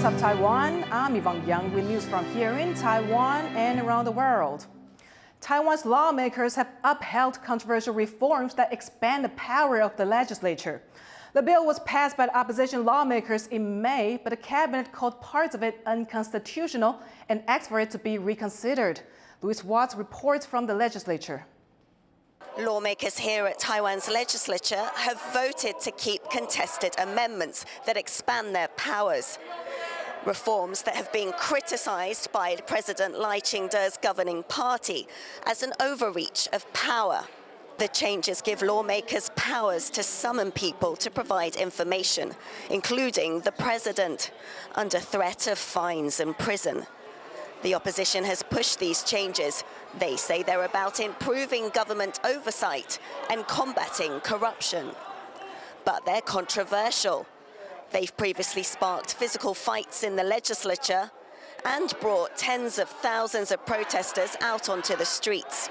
What's up, Taiwan? I'm Yvonne with news from here in Taiwan and around the world. Taiwan's lawmakers have upheld controversial reforms that expand the power of the legislature. The bill was passed by the opposition lawmakers in May, but the cabinet called parts of it unconstitutional and asked for it to be reconsidered. Louis Watts reports from the legislature. Lawmakers here at Taiwan's legislature have voted to keep contested amendments that expand their powers. Reforms that have been criticized by President Taichung's governing party as an overreach of power. The changes give lawmakers powers to summon people to provide information, including the president, under threat of fines and prison. The opposition has pushed these changes. They say they're about improving government oversight and combating corruption. But they're controversial. They've previously sparked physical fights in the legislature and brought tens of thousands of protesters out onto the streets.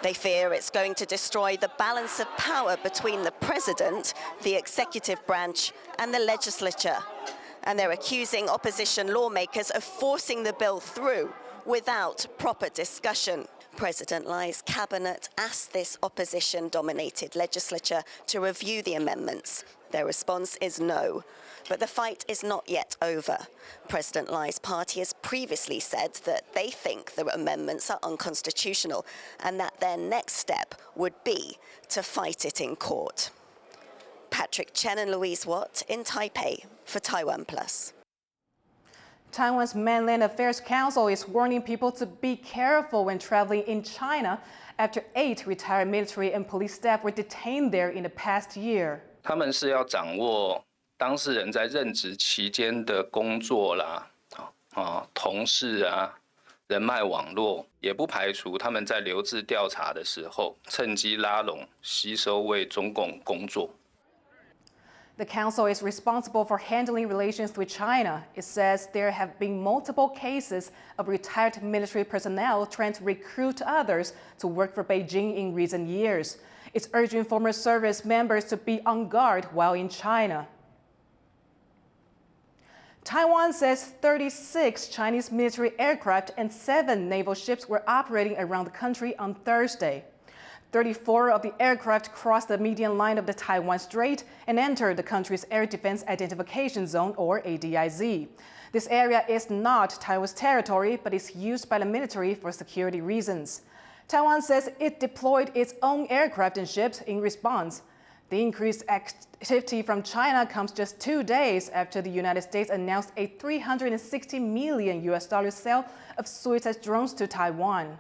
They fear it's going to destroy the balance of power between the president, the executive branch, and the legislature. And they're accusing opposition lawmakers of forcing the bill through without proper discussion. President Lai's cabinet asked this opposition-dominated legislature to review the amendments. Their response is no. But the fight is not yet over. President Lai's party has previously said that they think the amendments are unconstitutional and that their next step would be to fight it in court. Patrick Chen and Louise Watt in Taipei for TaiwanPlus. Taiwan's Mainland Affairs Council is warning people to be careful when traveling in China after 8 retired military and police staff were detained there in the past year. 他们是要掌握当事人在任职期间的工作啦，同事啊，人脉网络，也不排除他们在留置调查的时候趁机拉拢、吸收为中共工作。 The council is responsible for handling relations with China. It says there have been multiple cases of retired military personnel trying to recruit others to work for Beijing in recent years. It's urging former service members to be on guard while in China. Taiwan says 36 Chinese military aircraft and 7 naval ships were operating around the country on Thursday. 34 of the aircraft crossed the median line of the Taiwan Strait and entered the country's Air Defense Identification Zone, or ADIZ. This area is not Taiwan's territory, but is used by the military for security reasons. Taiwan says it deployed its own aircraft and ships in response. The increased activity from China comes just 2 days after the United States announced a $360 million sale of Suites drones to Taiwan.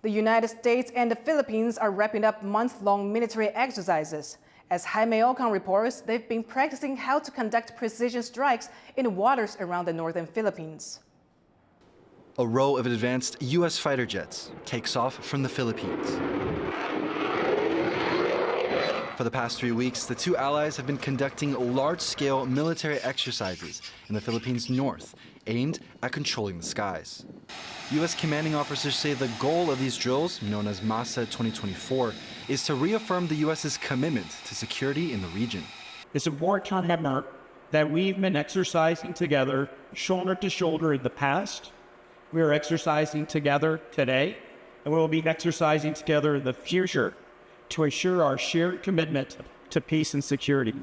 The United States and the Philippines are wrapping up month-long military exercises. As Jaime Ocon reports, they've been practicing how to conduct precision strikes in the waters around the northern Philippines. A row of advanced U.S. fighter jets takes off from the Philippines. For the past 3 weeks, the two allies have been conducting large-scale military exercises in the Philippines' north, aimed at controlling the skies. U.S. commanding officers say the goal of these drills, known as MASA 2024, is to reaffirm the U.S.'s commitment to security in the region. It's important to remember that we've been exercising together, shoulder to shoulder in the past. We are exercising together today, and we will be exercising together in the future to ensure our shared commitment to peace and security.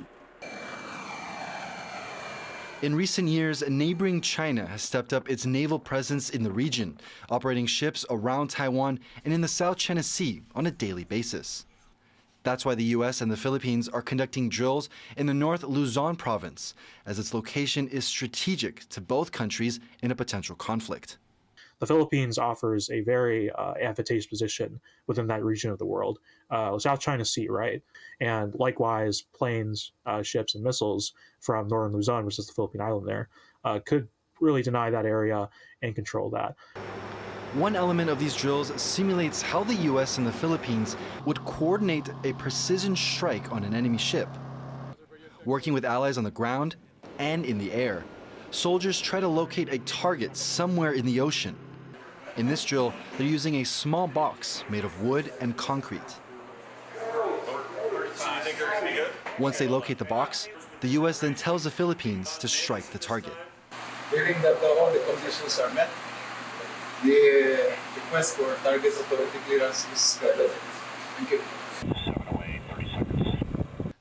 In recent years, neighboring China has stepped up its naval presence in the region, operating ships around Taiwan and in the South China Sea on a daily basis. That's why the U.S. and the Philippines are conducting drills in the North Luzon province, as its location is strategic to both countries in a potential conflict. The Philippines offers a very advantageous position within that region of the world, South China Sea, right? And likewise, planes, ships, and missiles from northern Luzon, which is the Philippine island there, could really deny that area and control that. One element of these drills simulates how the U.S. and the Philippines would coordinate a precision strike on an enemy ship. Working with allies on the ground and in the air, soldiers try to locate a target somewhere in the ocean. In this drill, they're using a small box made of wood and concrete. Once they locate the box, The U.S. then tells the Philippines to strike the target. Hearing that all the conditions are met, the request for target authority clearance is granted. Thank you.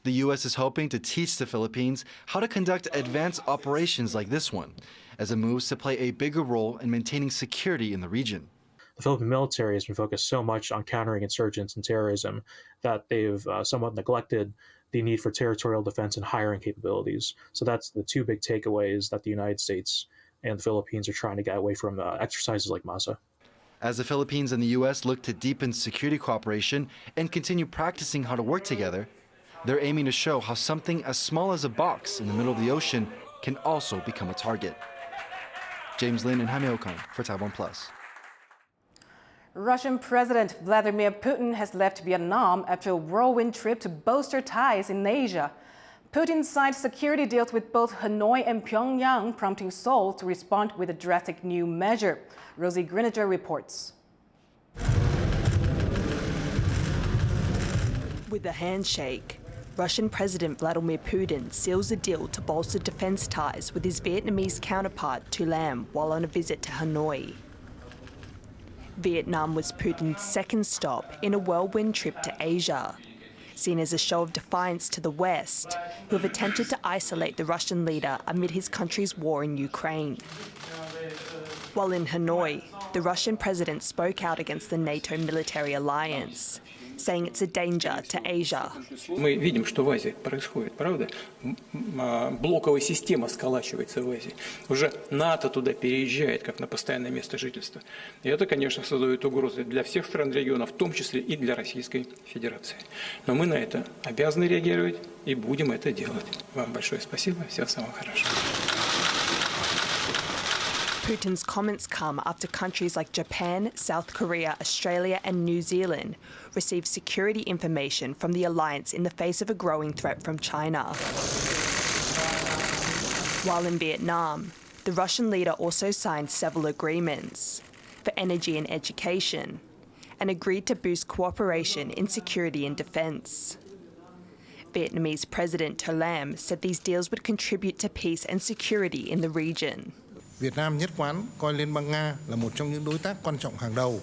The U.S. is hoping to teach the Philippines how to conduct advanced operations like this one, as it moves to play a bigger role in maintaining security in the region. The Philippine military has been focused so much on countering insurgents and terrorism that they've somewhat neglected the need for territorial defense and hiring capabilities. So that's the two big takeaways that the United States and the Philippines are trying to get away from exercises like MASA. As the Philippines and the U.S. look to deepen security cooperation and continue practicing how to work together, they're aiming to show how something as small as a box in the middle of the ocean can also become a target. James Lin and Jaime Ocon for TaiwanPlus. Russian President Vladimir Putin has left Vietnam after a whirlwind trip to bolster ties in Asia. Putin signed security deals with both Hanoi and Pyongyang, prompting Seoul to respond with a drastic new measure. Rosie Greninger reports. With a handshake, Russian President Vladimir Putin seals a deal to bolster defense ties with his Vietnamese counterpart Tu Lam while on a visit to Hanoi. Vietnam was Putin's second stop in a whirlwind trip to Asia, seen as a show of defiance to the West, who have attempted to isolate the Russian leader amid his country's war in Ukraine. While in Hanoi, the Russian president spoke out against the NATO military alliance, saying it's a danger to Asia. Мы видим, что в Азии происходит, правда? Блоковая система сколачивается в Азии. Уже НАТО туда переезжает, как на постоянное место жительства. И это, конечно, создает угрозы для всех стран региона, в том числе и для Российской Федерации. Но мы на это обязаны реагировать и будем это делать. Вам большое спасибо. Всего самого хорошего. Putin's comments come after countries like Japan, South Korea, Australia and New Zealand receive security information from the alliance in the face of a growing threat from China. While in Vietnam, the Russian leader also signed several agreements for energy and education and agreed to boost cooperation in security and defence. Vietnamese President Tu Lam said these deals would contribute to peace and security in the region. Việt Nam nhất quán coi Liên bang Nga là một trong những đối tác quan trọng hàng đầu,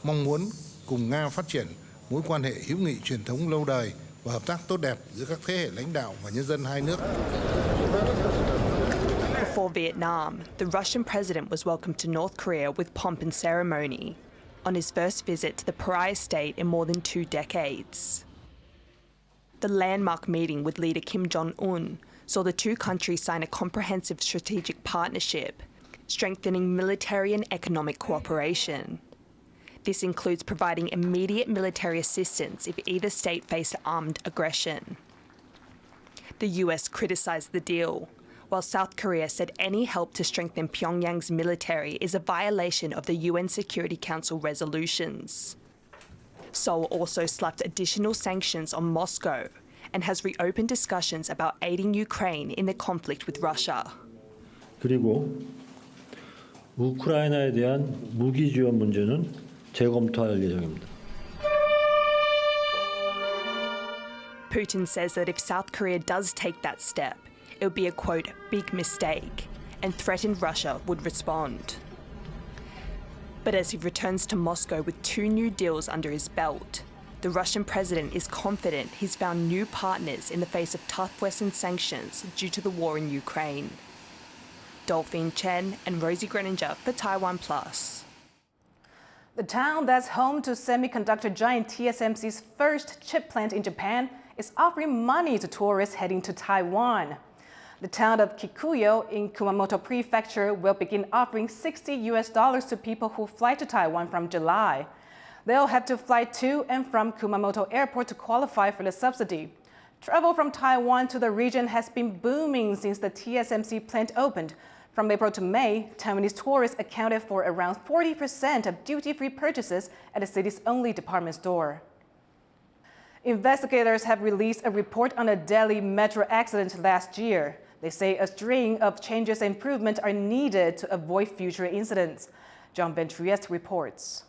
mong muốn cùng Nga phát triển mối quan hệ hữu nghị truyền thống lâu đời và hợp tác tốt đẹp giữa các thế hệ lãnh đạo và nhân dân hai nước. Before Vietnam, the Russian president was welcomed to North Korea with pomp and ceremony on his first visit to the pariah state in more than 2 decades. The landmark meeting with leader Kim Jong-un saw the two countries sign a comprehensive strategic partnership, strengthening military and economic cooperation. This includes providing immediate military assistance if either state faced armed aggression. The US criticised the deal, while South Korea said any help to strengthen Pyongyang's military is a violation of the UN Security Council resolutions. Seoul also slapped additional sanctions on Moscow and has reopened discussions about aiding Ukraine in the conflict with Russia. 그리고 우크라이나에 대한 무기 지원 문제는 재검토할 예정입니다. Putin says that if South Korea does take that step, it would be a, quote, big mistake, and threatened Russia would respond. But as he returns to Moscow with 2 new deals under his belt, the Russian president is confident he's found new partners in the face of tough Western sanctions due to the war in Ukraine. Dolphine Chen and Rosie Greninger for TaiwanPlus. The town that's home to semiconductor giant TSMC's first chip plant in Japan is offering money to tourists heading to Taiwan. The town of Kikuyo in Kumamoto Prefecture will begin offering $60 to people who fly to Taiwan from July. They'll have to fly to and from Kumamoto Airport to qualify for the subsidy. Travel from Taiwan to the region has been booming since the TSMC plant opened. From April to May, Taiwanese tourists accounted for around 40% of duty-free purchases at the city's only department store. Investigators have released a report on a Delhi metro accident last year. They say a string of changes and improvements are needed to avoid future incidents. John Ben-Trieste reports.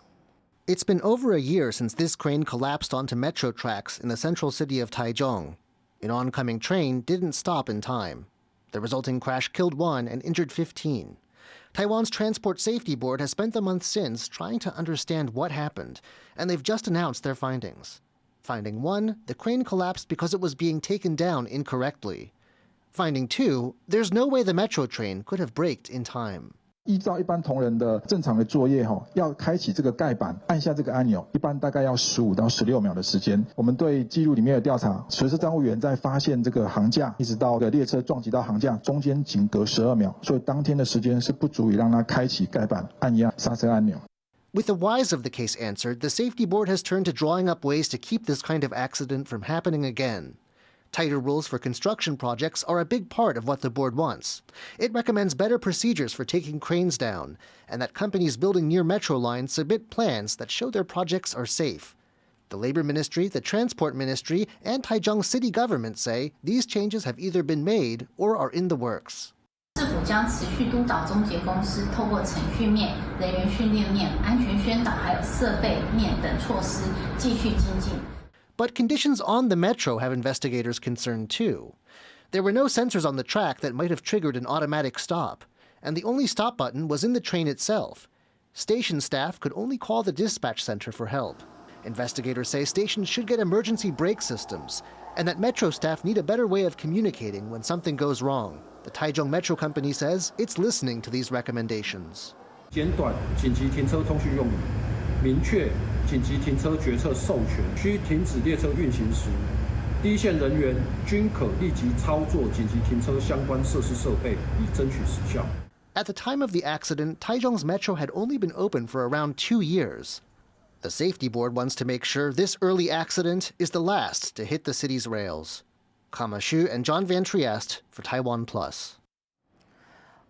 It's been over a year since this crane collapsed onto metro tracks in the central city of Taichung. An oncoming train didn't stop in time. The resulting crash killed 1 and injured 15. Taiwan's Transport Safety Board has spent the month since trying to understand what happened, and they've just announced their findings. Finding 1, the crane collapsed because it was being taken down incorrectly. Finding 2, there's no way the metro train could have braked in time. 依照一般同仁的正常的作业要开启这个盖板，按下这个按钮，一般大概要15到16秒的时间。我们对记录里面的调查，随车站务员在发现这个航架，一直到列车撞击到航架，中间仅隔12秒，所以当天的时间是不足以让它开启盖板，按压刹车按钮。 With the whys of the case answered, the safety board has turned to drawing up ways to keep this kind of accident from happening again. Tighter rules for construction projects are a big part of what the board wants. It recommends better procedures for taking cranes down, and that companies building near metro lines submit plans that show their projects are safe. The Labor Ministry, the Transport Ministry, and Taichung city government say these changes have either been made or are in the works. 政府将持续督导中介公司透过程序面、人员训练面、安全宣导还有设备面等措施继续精进。 But conditions on the metro have investigators concerned too. There were no sensors on the track that might have triggered an automatic stop, and the only stop button was in the train itself. Station staff could only call the dispatch center for help. Investigators say stations should get emergency brake systems, and that metro staff need a better way of communicating when something goes wrong. The Taichung Metro Company says it's listening to these recommendations. 简短紧急停车通讯用语，明确紧急停车决策授权，需停止列车运行时，第一线人员均可立即操作紧急停车相关设施设备，以争取时效。 At the time of the accident, Taichung's metro had only been open for around 2 years. The safety board wants to make sure this early accident is the last to hit the city's rails. Kumamoto and John Van Trieste for TaiwanPlus.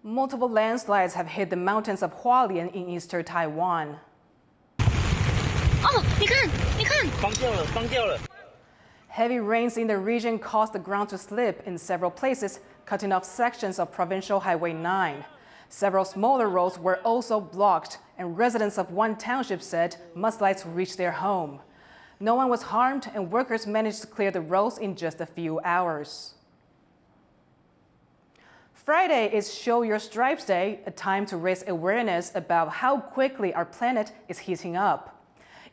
Multiple landslides have hit the mountains of Hualien in eastern Taiwan. Oh, 你看，你看，放掉了，放掉了。 Heavy rains in the region caused the ground to slip in several places, cutting off sections of Provincial Highway 9. Several smaller roads were also blocked, and residents of one township said mudslides reached their home. No one was harmed, and workers managed to clear the roads in just a few hours. Friday is Show Your Stripes Day, a time to raise awareness about how quickly our planet is heating up.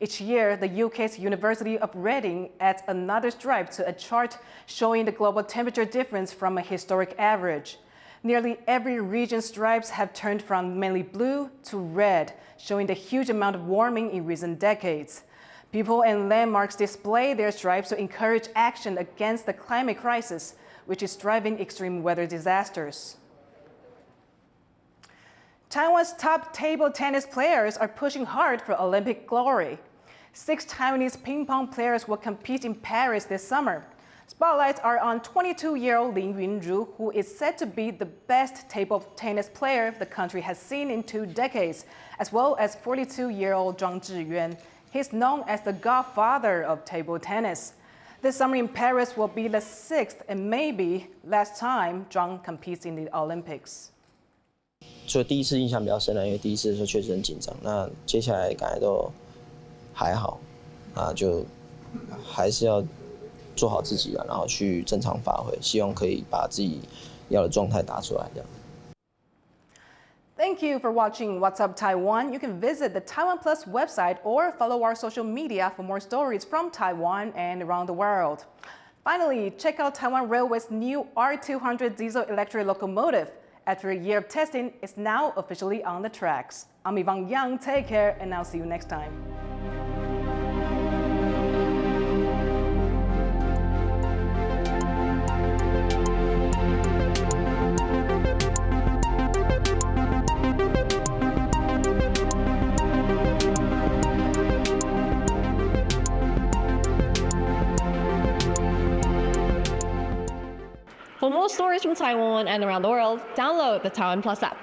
Each year, the UK's University of Reading adds another stripe to a chart showing the global temperature difference from a historic average. Nearly every region's stripes have turned from mainly blue to red, showing the huge amount of warming in recent decades. People and landmarks display their stripes to encourage action against the climate crisis, which is driving extreme weather disasters. Taiwan's top table tennis players are pushing hard for Olympic glory. 6 Taiwanese ping pong players will compete in Paris this summer. Spotlights are on 22-year-old Lin Yunzhu, who is said to be the best table tennis player the country has seen in 2 decades, as well as 42-year-old Zhang Zhiyuan. He's known as the godfather of table tennis. This summer in Paris will be the 6th and maybe last time Zhang competes in the Olympics. 所以第一次印象比较深因为第一次的时候确实很紧张。那接下来感觉都还好，就还是要做好自己，然后去正常发挥，希望可以把自己要的状态打出来。这样。Thank you for watching What's Up Taiwan. You can visit the TaiwanPlus website or follow our social media for more stories from Taiwan and around the world. Finally, check out Taiwan Railway's new R200 diesel-electric locomotive. After a year of testing, it's now officially on the tracks. I'm Yvonne Yang. Take care, and I'll see you next time. For more stories from Taiwan and around the world, download the TaiwanPlus app.